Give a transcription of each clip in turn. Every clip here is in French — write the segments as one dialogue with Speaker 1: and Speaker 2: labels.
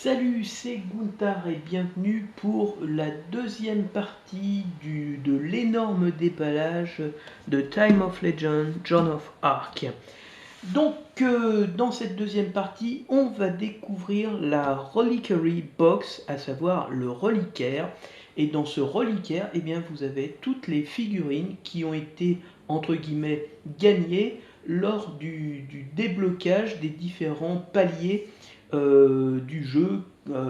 Speaker 1: Salut, c'est Gunther et bienvenue pour la deuxième partie de l'énorme déballage de Time of Legend, Joan of Arc. Donc, dans cette deuxième partie, on va découvrir la Reliquary Box, à savoir le reliquaire. Et dans ce reliquaire, eh bien, vous avez toutes les figurines qui ont été, entre guillemets, gagnées lors du déblocage des différents paliers du jeu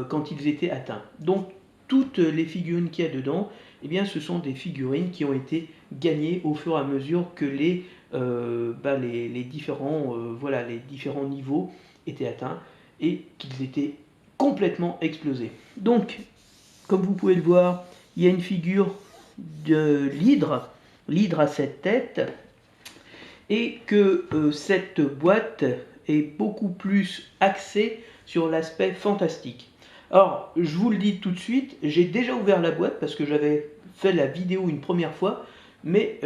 Speaker 1: quand ils étaient atteints. Donc, toutes les figurines qu'il y a dedans, eh bien, ce sont des figurines qui ont été gagnées au fur et à mesure que les différents niveaux étaient atteints et qu'ils étaient complètement explosés. Donc, comme vous pouvez le voir, il y a une figure de l'hydre à 7 têtes, et que cette boîte est beaucoup plus axée sur l'aspect fantastique. Alors, je vous le dis tout de suite, j'ai déjà ouvert la boîte parce que j'avais fait la vidéo une première fois, mais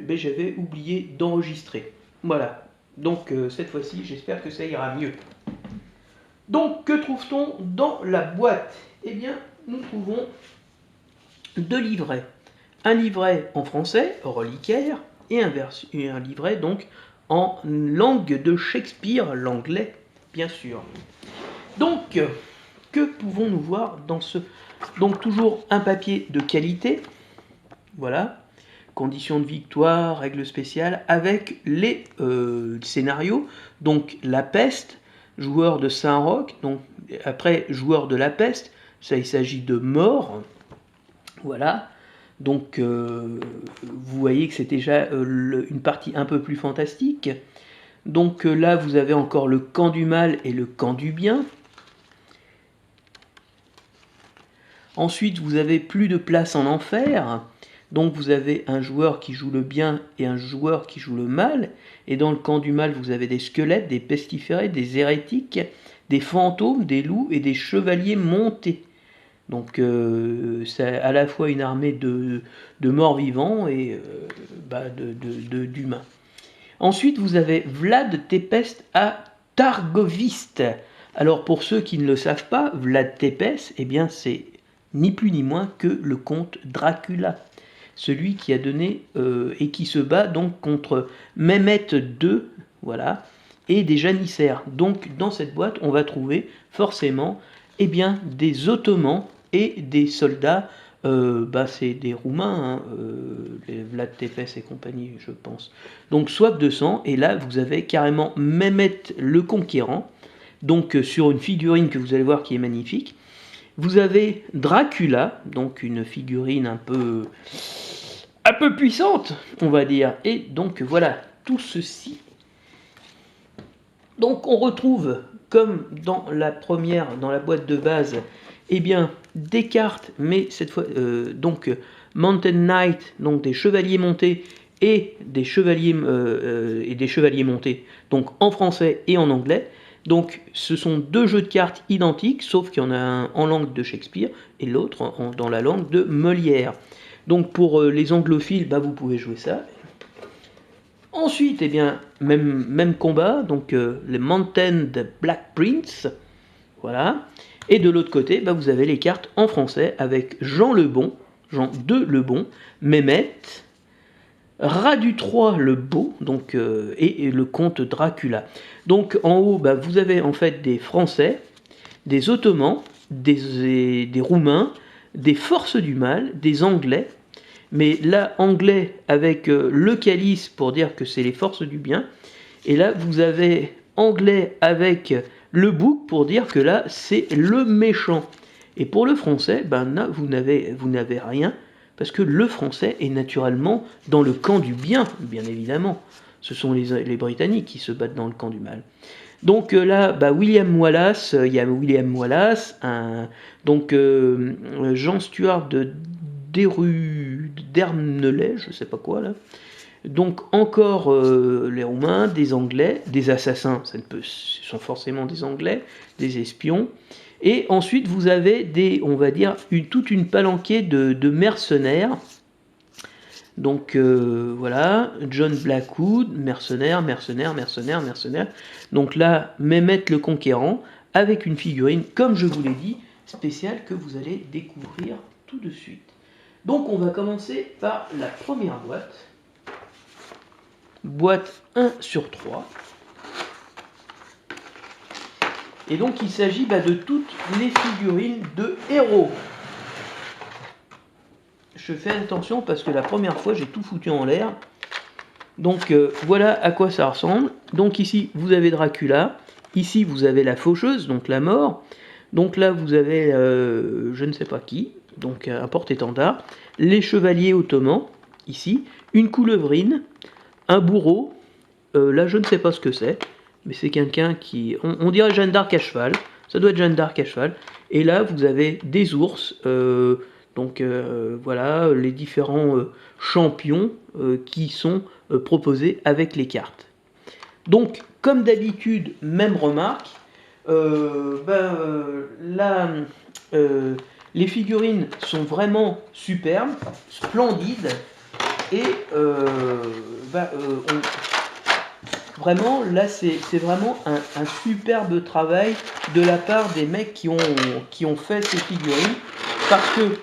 Speaker 1: j'avais oublié d'enregistrer. Voilà, donc cette fois-ci, j'espère que ça ira mieux. Donc, que trouve-t-on dans la boîte? Eh bien, nous trouvons deux livrets. Un livret en français, reliquaire, et un livret donc en langue de Shakespeare, l'anglais, bien sûr. Donc, que pouvons-nous voir dans ce... Donc, toujours un papier de qualité, voilà, conditions de victoire, règles spéciales, avec les scénarios, donc la peste, joueur de Saint-Roch, donc après joueur de la peste, ça il s'agit de mort, voilà. Donc vous voyez que c'est déjà une partie un peu plus fantastique. Donc là vous avez encore le camp du mal et le camp du bien. Ensuite vous avez plus de place en enfer. Donc vous avez un joueur qui joue le bien et un joueur qui joue le mal. Et dans le camp du mal vous avez des squelettes, des pestiférés, des hérétiques, des fantômes, des loups et des chevaliers montés. Donc c'est à la fois une armée de morts vivants et d'humains. Ensuite, vous avez Vlad Tepes à Targoviste. Alors pour ceux qui ne le savent pas, Vlad Tepes, eh bien c'est ni plus ni moins que le comte Dracula. Celui qui a donné et qui se bat donc contre Mehmet II, voilà, et des janissaires. Donc dans cette boîte, on va trouver forcément eh bien, des Ottomans et des soldats, c'est des Roumains, les Vlad Tepes et compagnie, je pense. Donc soif de sang, et là vous avez carrément Mehmet le Conquérant, donc sur une figurine que vous allez voir qui est magnifique. Vous avez Dracula, donc une figurine un peu puissante, on va dire. Et donc voilà, tout ceci. Donc on retrouve, comme dans la première, dans la boîte de base, eh bien, des cartes, mais cette fois, Mountain Knight, donc des chevaliers montés, et des chevaliers montés, donc en français et en anglais. Donc ce sont deux jeux de cartes identiques, sauf qu'il y en a un en langue de Shakespeare et l'autre dans la langue de Molière. Donc pour les anglophiles, vous pouvez jouer ça. Ensuite, eh bien, même combat, donc les Mountain Black Prince, voilà. Et de l'autre côté, vous avez les cartes en français avec Jean de Lebon, Mehmet, Radu III le Beau, donc, et le comte Dracula. Donc en haut, vous avez en fait des Français, des Ottomans, des Roumains, des forces du mal, des Anglais. Mais là, anglais avec le calice pour dire que c'est les forces du bien. Et là, vous avez anglais avec le bouc pour dire que là, c'est le méchant. Et pour le français, là, vous n'avez rien, parce que le français est naturellement dans le camp du bien, bien évidemment. Ce sont les Britanniques qui se battent dans le camp du mal. Donc là, William Wallace, il y a William Wallace, Jean Stuart d'Ernelay, je sais pas quoi là. Donc encore les Roumains, des Anglais, des assassins, ce sont forcément des Anglais, des espions. Et ensuite vous avez toute une palanquée de mercenaires. Donc voilà, John Blackwood, mercenaire. Donc là, Mehmet le Conquérant, avec une figurine, comme je vous l'ai dit, spéciale que vous allez découvrir tout de suite. Donc on va commencer par la première boîte. Boîte 1/3. Et donc il s'agit de toutes les figurines de héros. Je fais attention parce que la première fois j'ai tout foutu en l'air. Donc voilà à quoi ça ressemble. Donc ici vous avez Dracula. Ici vous avez la faucheuse, donc la mort. Donc là vous avez je ne sais pas qui, donc un porte-étendard. Les chevaliers ottomans, ici. Une coulevrine. Un bourreau. Là je ne sais pas ce que c'est. Mais c'est quelqu'un qui... On dirait Jeanne d'Arc à cheval. Ça doit être Jeanne d'Arc à cheval. Et là, vous avez des ours. Voilà, les différents champions qui sont proposés avec les cartes. Donc, comme d'habitude, même remarque. Les figurines sont vraiment superbes, splendides. Et vraiment, là, c'est vraiment un superbe travail de la part des mecs qui ont fait ces figurines. Parce que,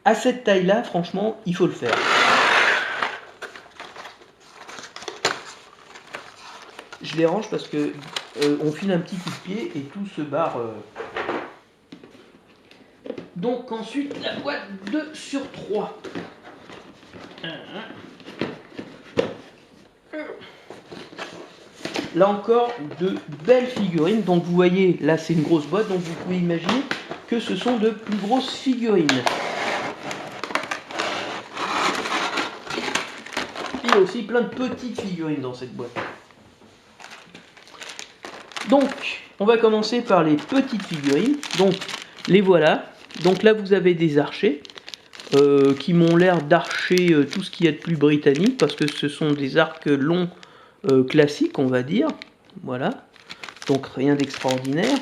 Speaker 1: à cette taille-là, franchement, il faut le faire. Je les range parce que on file un petit coup de pied et tout se barre. Donc, ensuite, la boîte 2/3. Là encore, de belles figurines. Donc vous voyez, là c'est une grosse boîte, donc vous pouvez imaginer que ce sont de plus grosses figurines. Il y a aussi plein de petites figurines dans cette boîte. Donc, on va commencer par les petites figurines. Donc, les voilà. Donc là, vous avez des archers qui m'ont l'air d'archer tout ce qu'il y a de plus britannique, parce que ce sont des arcs longs classique, on va dire. Voilà. Donc rien d'extraordinaire.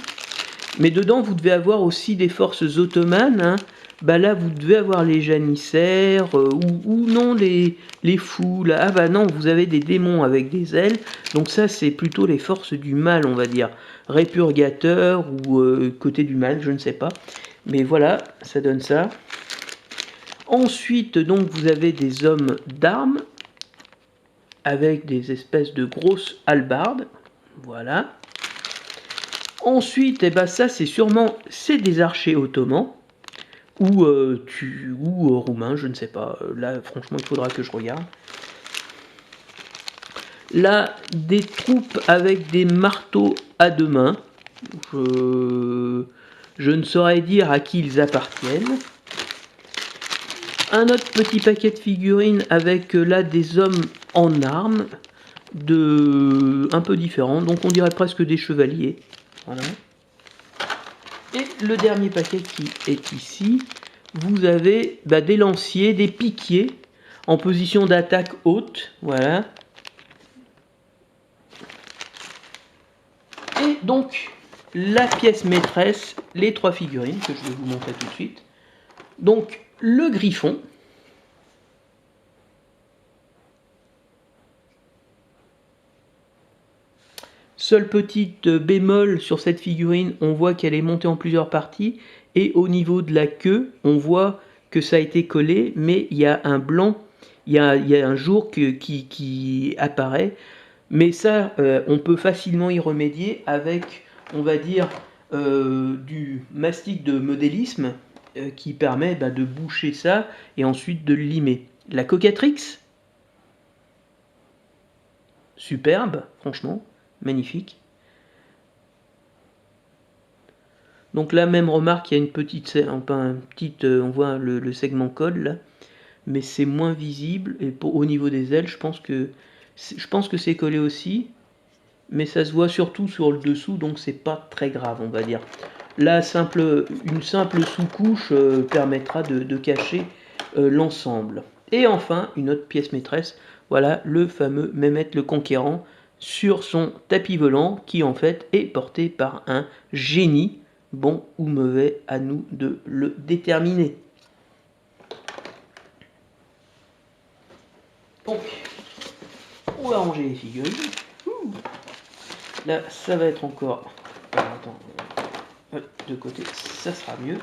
Speaker 1: Mais dedans, vous devez avoir aussi des forces ottomanes. Hein. Là, vous devez avoir les janissaires ou non les fous. Là. Ah non, vous avez des démons avec des ailes. Donc ça, c'est plutôt les forces du mal, on va dire. Répurgateur ou côté du mal, je ne sais pas. Mais voilà, ça donne ça. Ensuite, donc, vous avez des hommes d'armes avec des espèces de grosses hallebardes. Voilà. Ensuite, ça c'est sûrement des archers ottomans ou roumains, je ne sais pas. Là, franchement, il faudra que je regarde. Là, des troupes avec des marteaux à deux mains. Je ne saurais dire à qui ils appartiennent. Un autre petit paquet de figurines avec là des hommes en armes, un peu différents, donc on dirait presque des chevaliers. Voilà. Et le dernier paquet qui est ici, vous avez des lanciers, des piquiers en position d'attaque haute, voilà. Et donc la pièce maîtresse, les trois figurines que je vais vous montrer tout de suite. Donc le griffon. Seule petite bémol sur cette figurine, on voit qu'elle est montée en plusieurs parties. Et au niveau de la queue, on voit que ça a été collé, mais il y a un blanc, il y a un jour qui apparaît. Mais ça, on peut facilement y remédier avec, on va dire, du mastic de modélisme qui permet de boucher ça et ensuite de le limer. La cocatrix, superbe, franchement. Magnifique. Donc là, même remarque, il y a une petite, on voit le segment code là, mais c'est moins visible. Et au niveau des ailes, je pense que c'est collé aussi, mais ça se voit surtout sur le dessous, donc c'est pas très grave, on va dire. Là, une simple sous-couche permettra de cacher l'ensemble. Et enfin, une autre pièce maîtresse, voilà le fameux Mehmet le Conquérant sur son tapis volant qui en fait est porté par un génie, bon ou mauvais, à nous de le déterminer. Donc, on va ranger les figurines. Là, ça va être encore... Attends, de côté, ça sera mieux.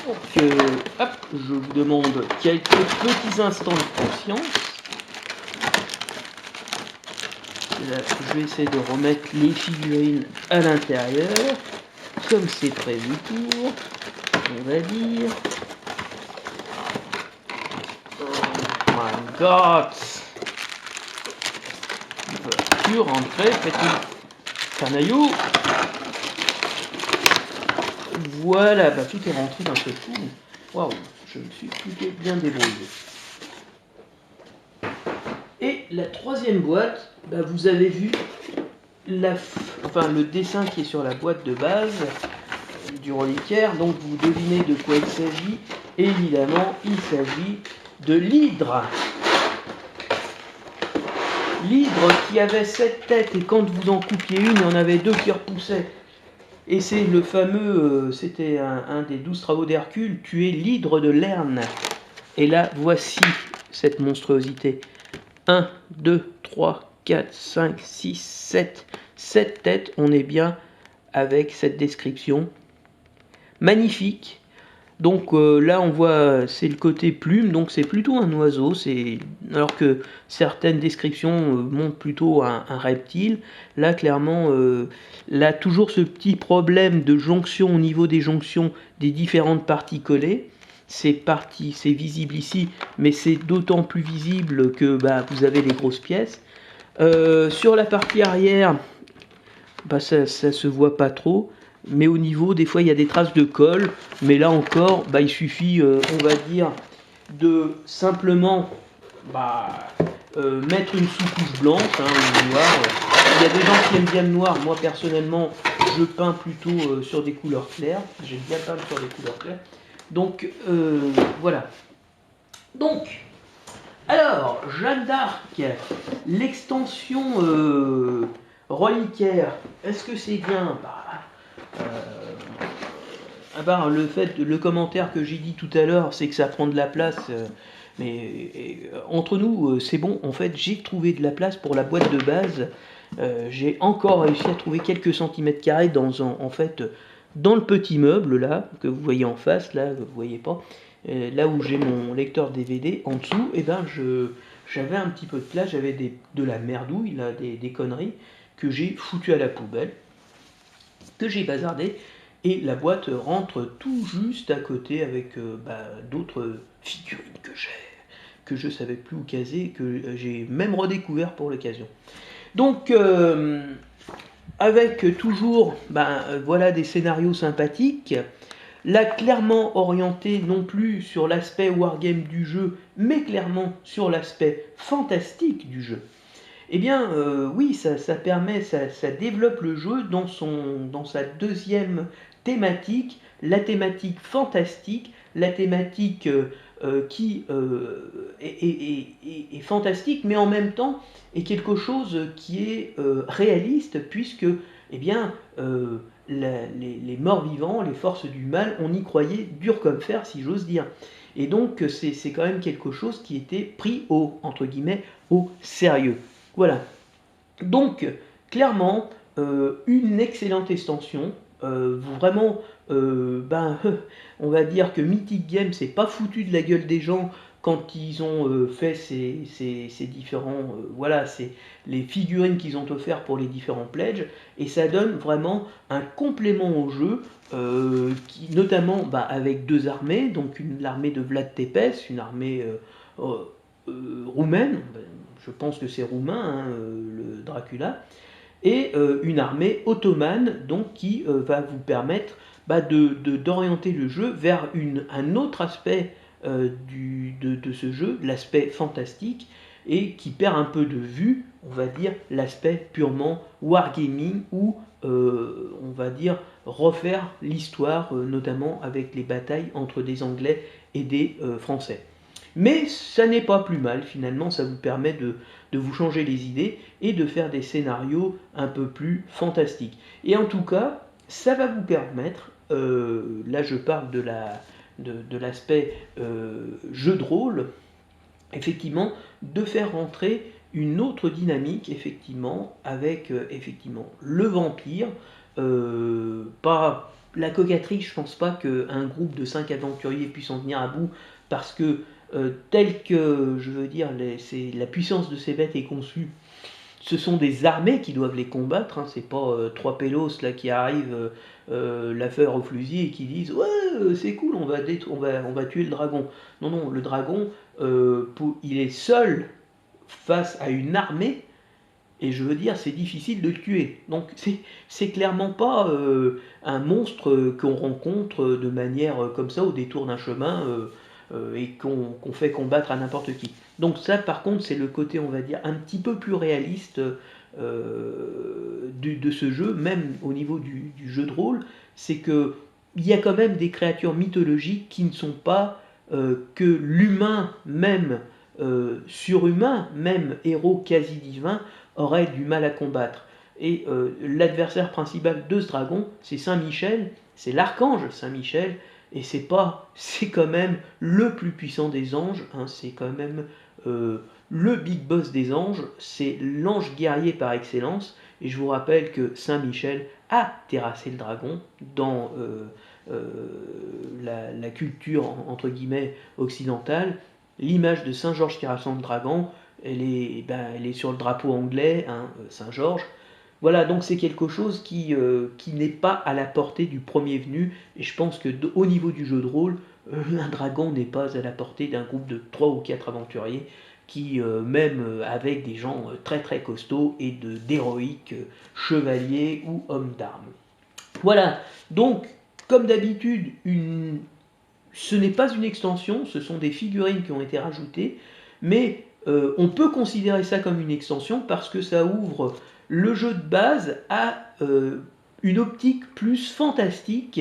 Speaker 1: Donc, hop, je vous demande quelques petits instants de conscience. Là, je vais essayer de remettre les figurines à l'intérieur, comme c'est prévu pour, on va dire. Oh my god! Ouverture, entrée, petit canaillou. Voilà, bah, tout est rentré d'un seul coup. Waouh, je me suis plutôt bien débrouillé. Et la troisième boîte, bah, vous avez vu le dessin qui est sur la boîte de base du reliquaire, donc vous devinez de quoi il s'agit. Évidemment, il s'agit de l'hydre. L'hydre qui avait 7 têtes, et quand vous en coupiez une, il y en avait 2 qui repoussaient. Et c'est le fameux, c'était un des 12 travaux d'Hercule, tuer l'hydre de Lerne. Et là, voici cette monstruosité. 1, 2, 3, 4, 5, 6, 7. 7 têtes, on est bien avec cette description. Magnifique. Donc là, on voit, c'est le côté plume, donc c'est plutôt un oiseau, alors que certaines descriptions montrent plutôt un reptile. Là, clairement, là, toujours ce petit problème de jonction au niveau des jonctions des différentes parties collées. C'est visible ici, mais c'est d'autant plus visible que bah, vous avez les grosses pièces. Sur la partie arrière, bah, ça se voit pas trop. Mais au niveau, des fois, il y a des traces de colle. Mais là encore, bah, il suffit, on va dire, de simplement mettre une sous-couche blanche ou noire. Il y a des gens qui aiment bien le noir. Moi, personnellement, je peins plutôt sur des couleurs claires. J'aime bien peindre sur des couleurs claires. Donc, voilà. Donc, alors, Jeanne d'Arc, l'extension reliquaire, est-ce que c'est bien? À part le commentaire que j'ai dit tout à l'heure, c'est que ça prend de la place. Entre nous, c'est bon. En fait, j'ai trouvé de la place pour la boîte de base. J'ai encore réussi à trouver quelques centimètres carrés dans le petit meuble là que vous voyez en face. Là, vous voyez pas. Là où j'ai mon lecteur DVD en dessous, et ben j'avais un petit peu de place. J'avais de la merdouille là, des conneries que j'ai foutu à la poubelle, que j'ai bazardé. Et la boîte rentre tout juste à côté avec d'autres figurines que je savais plus où caser, que j'ai même redécouvert pour l'occasion. Donc, avec toujours voilà des scénarios sympathiques, là clairement orienté non plus sur l'aspect wargame du jeu, mais clairement sur l'aspect fantastique du jeu. Eh bien, oui, ça permet, ça développe le jeu dans sa deuxième thématique, la thématique fantastique, la thématique qui est fantastique, mais en même temps est quelque chose qui est réaliste, puisque eh bien, les morts-vivants, les forces du mal, on y croyait dur comme fer, si j'ose dire. Et donc, c'est quand même quelque chose qui était pris entre guillemets, au sérieux. Voilà. Donc, clairement, une excellente extension. Vraiment, on va dire que Mythic Games s'est pas foutu de la gueule des gens quand ils ont fait ces différents, les figurines qu'ils ont offertes pour les différents pledges, et ça donne vraiment un complément au jeu, notamment avec 2 armées, donc l'armée de Vlad Tepes, une armée roumaine, je pense que c'est roumain, le Dracula, et une armée ottomane donc qui va vous permettre d'orienter le jeu vers un autre aspect de ce jeu, l'aspect fantastique, et qui perd un peu de vue, on va dire, l'aspect purement wargaming, ou on va dire refaire l'histoire, notamment avec les batailles entre des Anglais et des Français. Mais ça n'est pas plus mal, finalement, ça vous permet de vous changer les idées et de faire des scénarios un peu plus fantastiques. Et en tout cas, ça va vous permettre, là je parle de l'aspect jeu de rôle, effectivement, de faire rentrer une autre dynamique, effectivement, avec effectivement le vampire. Pas la coquetterie, je pense pas qu'un groupe de 5 aventuriers puisse en venir à bout, parce que tel que, je veux dire, la puissance de ces bêtes est conçue, ce sont des armées qui doivent les combattre, hein, c'est pas trois pélos là qui arrivent la fleur au fusil et qui disent ouais c'est cool on va tuer le dragon. Non non, le dragon il est seul face à une armée, et je veux dire c'est difficile de le tuer. Donc c'est clairement pas un monstre qu'on rencontre de manière comme ça au détour d'un chemin et qu'on fait combattre à n'importe qui. Donc ça par contre c'est le côté on va dire un petit peu plus réaliste de ce jeu, même au niveau du jeu de rôle, c'est que il y a quand même des créatures mythologiques qui ne sont pas que l'humain même surhumain, même héros quasi divin, aurait du mal à combattre. Et l'adversaire principal de ce dragon, c'est Saint-Michel, c'est l'archange Saint-Michel, et c'est quand même le plus puissant des anges, hein, c'est quand même le big boss des anges, c'est l'ange guerrier par excellence, et je vous rappelle que Saint-Michel a terrassé le dragon dans la culture entre guillemets occidentale. L'image de Saint-Georges terrassant le dragon, elle est sur le drapeau anglais, hein, Saint-Georges. Voilà, donc c'est quelque chose qui n'est pas à la portée du premier venu, et je pense que au niveau du jeu de rôle, un dragon n'est pas à la portée d'un groupe de 3 ou 4 aventuriers qui, même avec des gens très très costauds et d'héroïques chevaliers ou hommes d'armes. Voilà, donc comme d'habitude, ce n'est pas une extension, ce sont des figurines qui ont été rajoutées, mais on peut considérer ça comme une extension parce que ça ouvre le jeu de base à une optique plus fantastique,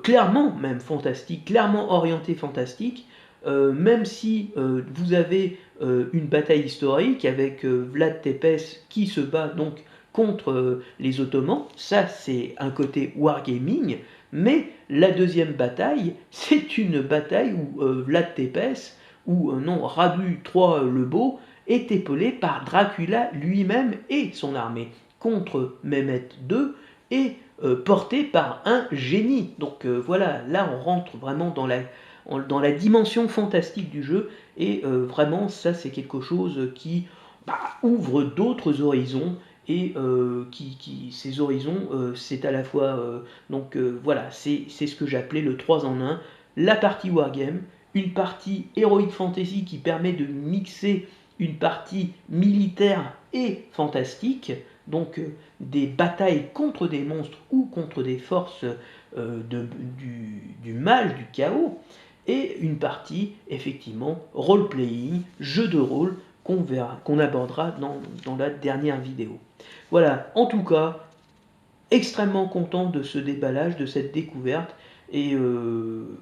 Speaker 1: clairement même fantastique, clairement orientée fantastique, même si vous avez une bataille historique avec Vlad Tepes qui se bat donc contre les Ottomans, ça c'est un côté wargaming, mais la deuxième bataille, c'est une bataille où Vlad Tepes, ou non, Radu III le Beau, est épaulé par Dracula lui-même et son armée contre Mehmet II et porté par un génie. Donc voilà, là on rentre vraiment dans la dimension fantastique du jeu, et vraiment ça c'est quelque chose qui ouvre d'autres horizons, et ces horizons c'est à la fois donc voilà, c'est ce que j'appelais le 3 en 1, la partie wargame, une partie heroic fantasy qui permet de mixer une partie militaire et fantastique, donc des batailles contre des monstres ou contre des forces du mal, du chaos, et une partie effectivement role-playing, jeu de rôle qu'on abordera dans la dernière vidéo. Voilà, en tout cas, extrêmement content de ce déballage, de cette découverte, et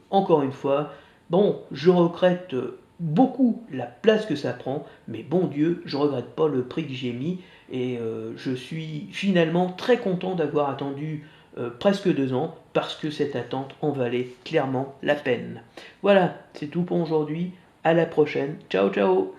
Speaker 1: encore une fois, bon, je regrette beaucoup la place que ça prend, mais bon Dieu, je regrette pas le prix que j'ai mis, et je suis finalement très content d'avoir attendu presque 2 ans, parce que cette attente en valait clairement la peine. Voilà, c'est tout pour aujourd'hui, à la prochaine, ciao ciao.